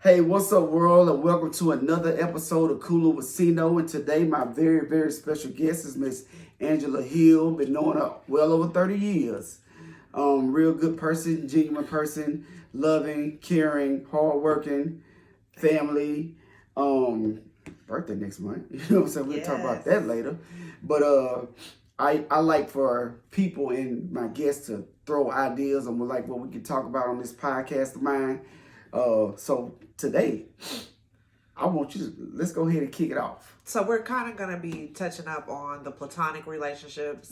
Hey, what's up, world, and welcome to another episode of Cooler with Cino. And today, my very, very special guest is Miss Angela Hill. Been knowing her well over 30 years. Real good person, genuine person, loving, caring, hardworking, family. Birthday next month. You know what I'm saying? We'll talk about that later. But I like for people and my guests to throw ideas on what we can talk about on this podcast of mine. So today, I want you to, let's go ahead and kick it off. So we're kind of going to be touching up on the platonic relationships,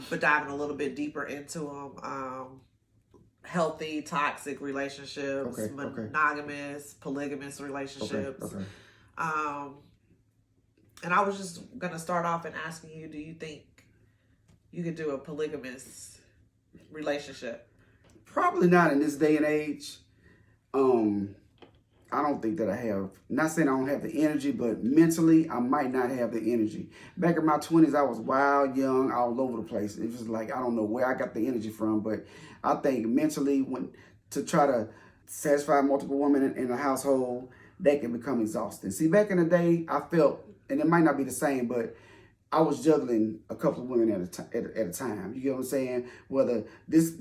but diving a little bit deeper into them. Healthy, toxic relationships, monogamous, polygamous relationships. And I was just going to start off and asking you, do you think you could do a polygamous relationship? Probably not in this day and age. I don't think that I have, not saying I don't have the energy, but mentally, I might not have the energy. Back in my 20s, I was wild, young, all over the place. It was like, I don't know where I got the energy from, but I think mentally, to try to satisfy multiple women in a household, that can become exhausting. See, back in the day, I felt, and it might not be the same, but I was juggling a couple of women at a time. You get what I'm saying? Whether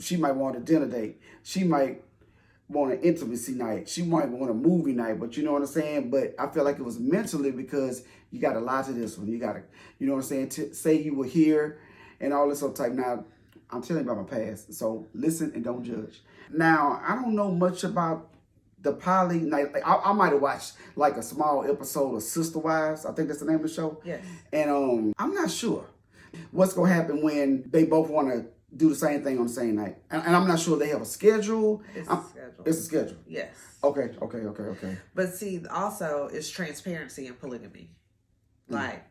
she might want a dinner date, she might want an intimacy night, she might want a movie night, but you know what I'm saying? But I feel like it was mentally because you got to lie to this one. You got to, you know what I'm saying? Say you were here and all this other type. Now, I'm telling you about my past, so listen and don't judge. Now, I don't know much about the poly night. I might have watched like a small episode of Sister Wives. I think that's the name of the show. Yes. And I'm not sure what's going to happen when they both want to do the same thing on the same night. And I'm not sure they have a schedule. It's a schedule. It's a schedule. Yes. Okay. But see, also, it's transparency in polygamy. Like,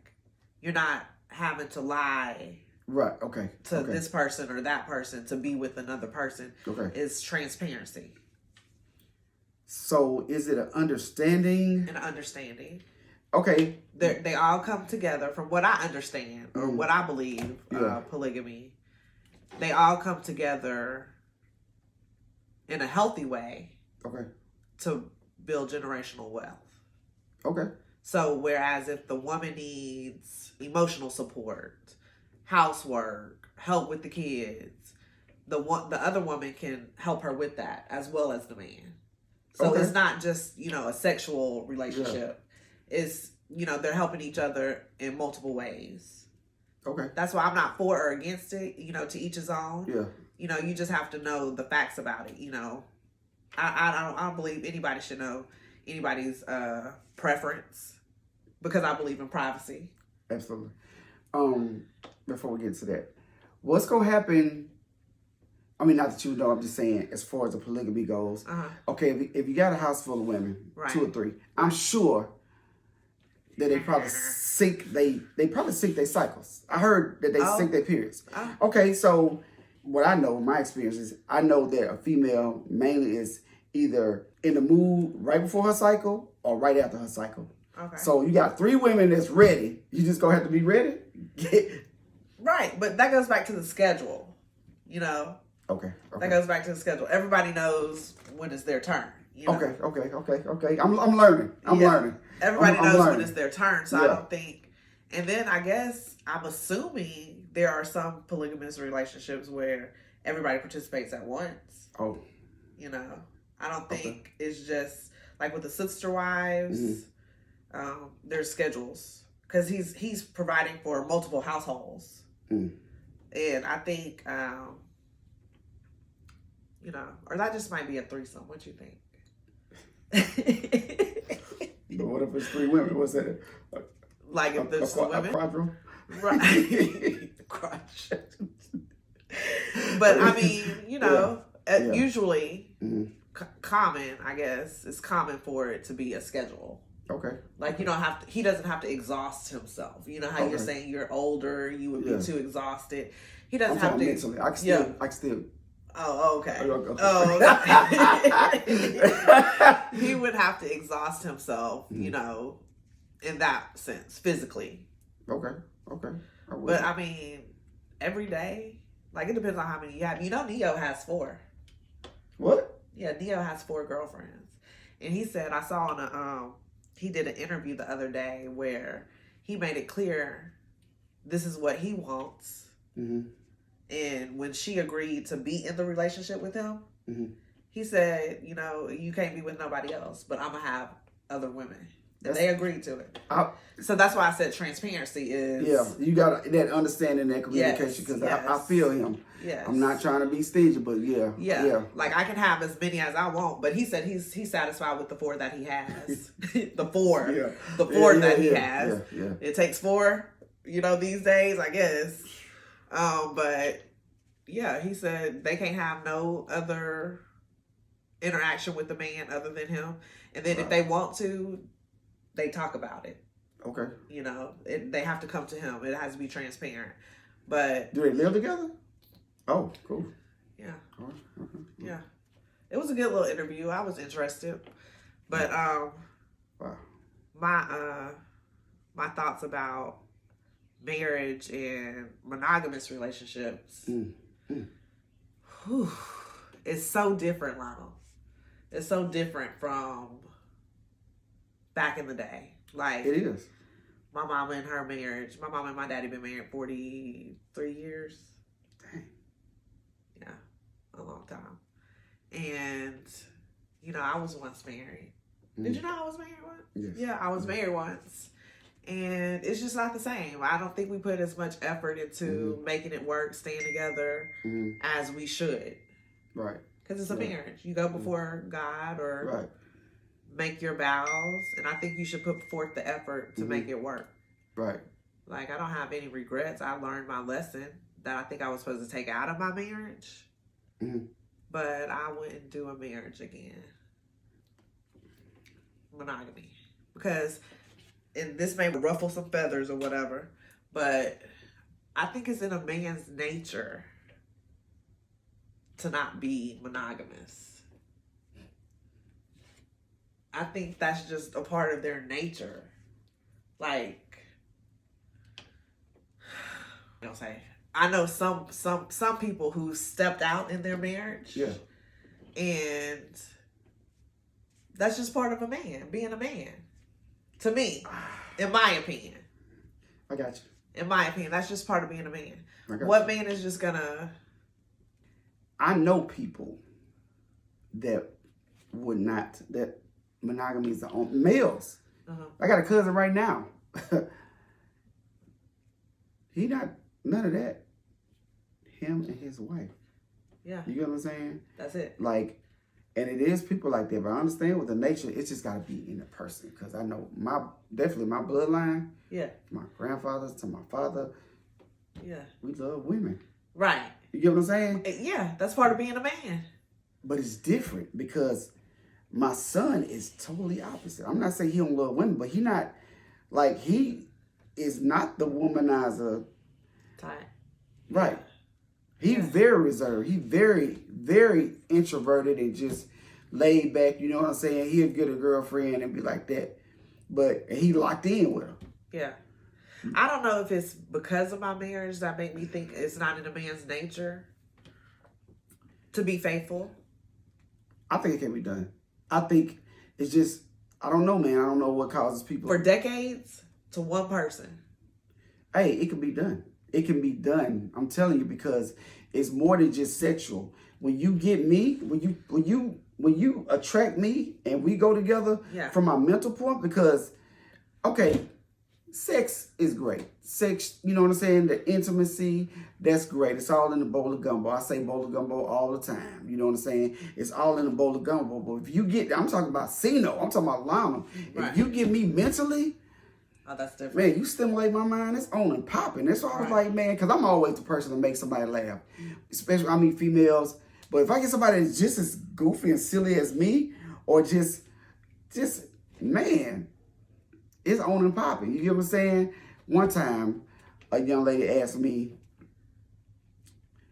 you're not having to lie. Right, okay. To this person or that person to be with another person. Okay. It's transparency. So, is it an understanding? An understanding. Okay. They all come together, from what I understand, or what I believe, polygamy. They all come together in a healthy way to build generational wealth. Okay. So whereas if the woman needs emotional support, housework, help with the kids, the other woman can help her with that as well as the man. So it's not just, a sexual relationship. Yeah. It's, they're helping each other in multiple ways. Okay. That's why I'm not for or against it, to each his own. Yeah. You just have to know the facts about it, I don't believe anybody should know anybody's preference because I believe in privacy. Absolutely. Before we get to that, what's going to happen? I mean, not that you know, I'm just saying as far as the polygamy goes. Okay, if you got a house full of women, 2 or 3, I'm sure that they probably sync their cycles. I heard that they sync their periods. Okay, so what I know, my experience is, I know that a female mainly is either in the mood right before her cycle or right after her cycle. Okay. So you got 3 women that's ready. You just gonna have to be ready. Right, but that goes back to the schedule. Okay. That goes back to the schedule. Everybody knows when it's their turn. Okay. I'm learning. I'm learning. Everybody knows when it's their turn, so I don't think. And then I guess I'm assuming there are some polygamous relationships where everybody participates at once. Oh. I don't think it's just like with the Sister Wives. There's schedules because he's providing for multiple households, and I think or that just might be a threesome. What you think? But what if it's 3 women? What's that? Like if there's 2 women? A quadro? Right. But I mean, usually common, I guess, it's common for it to be a schedule. Okay. Like he doesn't have to exhaust himself. You know how you're saying you're older, you would be too exhausted. He doesn't have to. Mentally. I can still. Oh, okay. He would have to exhaust himself, in that sense, physically. Okay. But I mean, every day, like it depends on how many you have. Neo has 4. What? Yeah, Neo has 4 girlfriends. And he said, I saw on he did an interview the other day where he made it clear this is what he wants. Mm-hmm. And when she agreed to be in the relationship with him, Mm-hmm. he said, you know, you can't be with nobody else, but I'm going to have other women. And they agreed to it. So that's why I said transparency is... Yeah, you got that understanding, that communication, because I feel him. Yes. I'm not trying to be stingy, but yeah. Like, I can have as many as I want, but he said he's satisfied with the 4 that he has. The 4. Yeah. The 4 that he has. has. Yeah. It takes 4, you know, these days, I guess. But, yeah, he said they can't have no other interaction with the man other than him. And then if they want to, they talk about it. Okay. You know, they have to come to him. It has to be transparent. But do they live together? Oh, cool. Yeah. Okay. Yeah. It was a good little interview. I was interested. But wow. My thoughts about marriage and monogamous relationships. Whew, it's so different, Lionel. It's so different from back in the day. Like, it is. My mama and her marriage. My mama and my daddy been married 43 years. Dang. Yeah, a long time. And, you know, I was once married. Did you know I was married once? Yes. Yeah, I was married once. And it's just not the same. I don't think we put as much effort into making it work, staying together as we should. Right. Because it's a marriage. You go before God or make your vows. And I think you should put forth the effort to make it work. Right. Like, I don't have any regrets. I learned my lesson that I think I was supposed to take out of my marriage. But I wouldn't do a marriage again. Monogamy. Because, and this may ruffle some feathers or whatever, but I think it's in a man's nature to not be monogamous. I think that's just a part of their nature. Like, I know some people who stepped out in their marriage. Yeah. And that's just part of a man, being a man. To me, in my opinion. I got you. In my opinion, that's just part of being a man. What man is just gonna... I know people that would not, that monogamy is the only, males. I got a cousin right now. He not, none of that. Him and his wife. Yeah. You get what I'm saying? That's it. Like, and it is people like that, but I understand with the nature, it's just got to be in the person. Because I know definitely my bloodline, my grandfathers to my father, we love women. Right. You get what I'm saying? Yeah, that's part of being a man. But it's different because my son is totally opposite. I'm not saying he don't love women, but he not, like, he is not the womanizer type. Right. He's very reserved. He's very, very introverted and just laid back. You know what I'm saying? He'll get a girlfriend and be like that. But he locked in with her. Yeah. I don't know if it's because of my marriage that make me think it's not in a man's nature to be faithful. I think it can be done. I think it's just, I don't know, man. I don't know what causes people. For decades to one person. Hey, it can be done. It can be done. I'm telling you, because it's more than just sexual. When you get me, when you attract me and we go together from my mental point, because, okay, sex is great. Sex, you know what I'm saying? The intimacy, that's great. It's all in the bowl of gumbo. I say bowl of gumbo all the time. You know what I'm saying? It's all in the bowl of gumbo. But if you get, I'm talking about Sino. I'm talking about Lionel. Right. If you get me mentally, oh, that's different. Man, you stimulate my mind. It's on and popping. That's why I was like, man, because I'm always the person to make somebody laugh. Especially, I mean, females. But if I get somebody that's just as goofy and silly as me, or just, man, it's on and popping. You get what I'm saying? One time, a young lady asked me,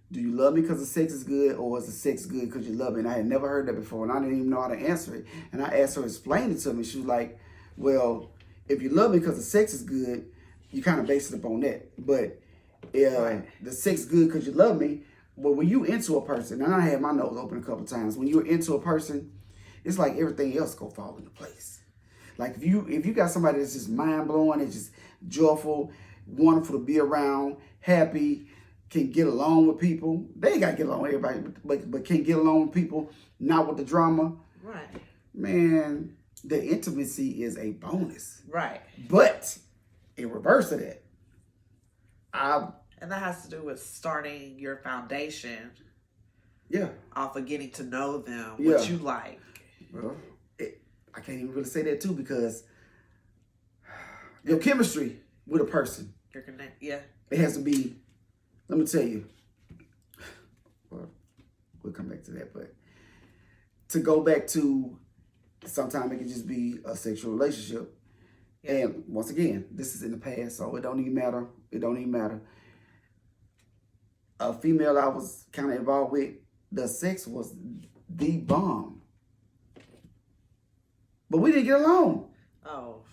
do you love me because the sex is good, or is the sex good because you love me? And I had never heard that before, and I didn't even know how to answer it. And I asked her to explain it to me. She was like, well, if you love me because the sex is good, you kind of base it upon that. But the sex is good because you love me, but when you into a person, and I had my nose open a couple of times, when you're into a person, it's like everything else go fall into place. Like if you got somebody that's just mind blowing, it's just joyful, wonderful to be around, happy, can get along with people. They ain't gotta get along with everybody, but can get along with people, not with the drama. Right. Man, the intimacy is a bonus. Right. But in reverse of that, and that has to do with starting your foundation. Yeah. Off of getting to know them, Yeah. what you like. Well, I can't even really say that too, because your chemistry with a person, Your connect, yeah. it has to be. Let me tell you. Well, we'll come back to that, but to go back to, sometimes it can just be a sexual relationship. Yeah. And once again, this is in the past, so it don't even matter. It don't even matter. A female I was kind of involved with, the sex was the bomb. But we didn't get along. Oh.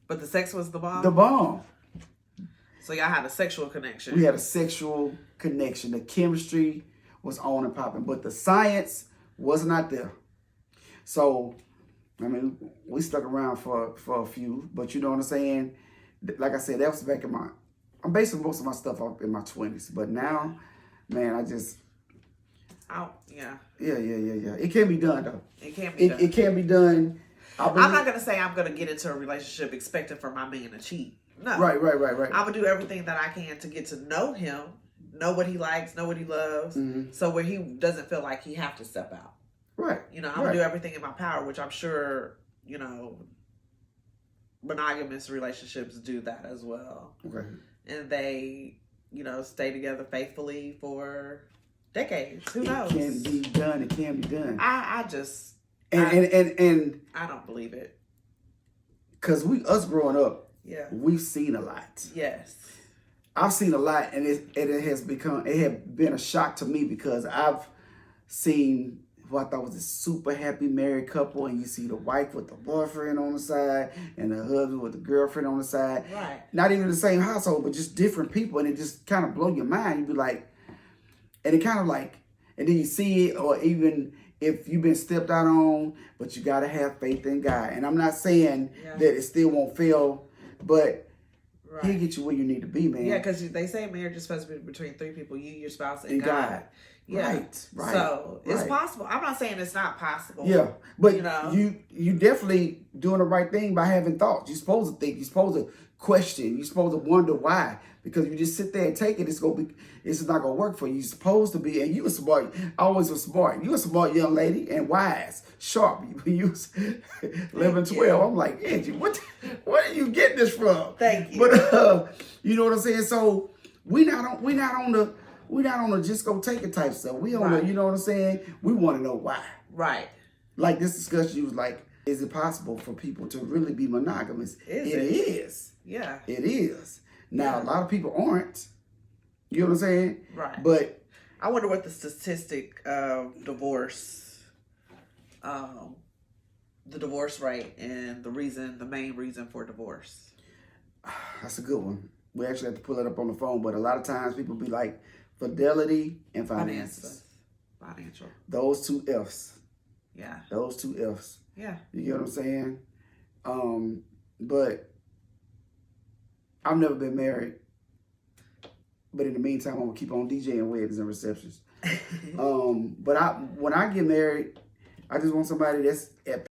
But the sex was the bomb? The bomb. So y'all had a sexual connection. We had a sexual connection. The chemistry was on and popping, but the science was not there. So, I mean, we stuck around for a few, but you know what I'm saying? Like I said, that was back in I'm basing most of my stuff up in my 20s, but now, man, Yeah. Yeah. It can be done, though. It can be done. It can be done. I'm not going to say I'm going to get into a relationship expecting for my man to cheat. No. Right. I'm going to do everything that I can to get to know him, know what he likes, know what he loves, so where he doesn't feel like he have to step out. Right. You know, I'm going to do everything in my power, which I'm sure, you know, monogamous relationships do that as well. Okay. And they, you know, stay together faithfully for decades. Who knows? It can be done. It can be done. I just... And I don't believe it. Because us growing up, yeah, we've seen a lot. Yes. I've seen a lot, and it has been a shock to me, because I've seen who I thought was a super happy married couple, and you see the wife with the boyfriend on the side and the husband with the girlfriend on the side. Right. Not even the same household, but just different people, and it just kind of blow your mind. You be like, and it kind of like, and then you see it, or even if you've been stepped out on, but you got to have faith in God. And I'm not saying that it still won't fail, but he'll get you where you need to be, man. Yeah, because they say marriage is supposed to be between three people, you, your spouse, and God. Yeah. Right. So it's possible. I'm not saying it's not possible. Yeah, but you know, you definitely doing the right thing by having thoughts. You're supposed to think. You're supposed to question. You're supposed to wonder why. Because if you just sit there and take it, it's not gonna work for you. You're supposed to be, and you were smart. I always was smart. You a smart young lady and wise, sharp. You was 11, 12. I'm like, Angie, where are you getting this from? Thank you. But you know what I'm saying. So we not on the just go take it type stuff. We on the, you know what I'm saying. We want to know why. Right. Like this discussion, you was like, is it possible for people to really be monogamous? It is. Yeah. It is. Now, a lot of people aren't. You know what I'm saying? Right. But I wonder what the statistic of divorce, the divorce rate, and the main reason for divorce. That's a good one. We actually have to pull it up on the phone, but a lot of times people be like fidelity and finances. Financial. Those two F's. Yeah. Those two F's. Yeah. You get what I'm saying? But I've never been married. But in the meantime, I'm gonna keep on DJing weddings and receptions. But when I get married, I just want somebody that's at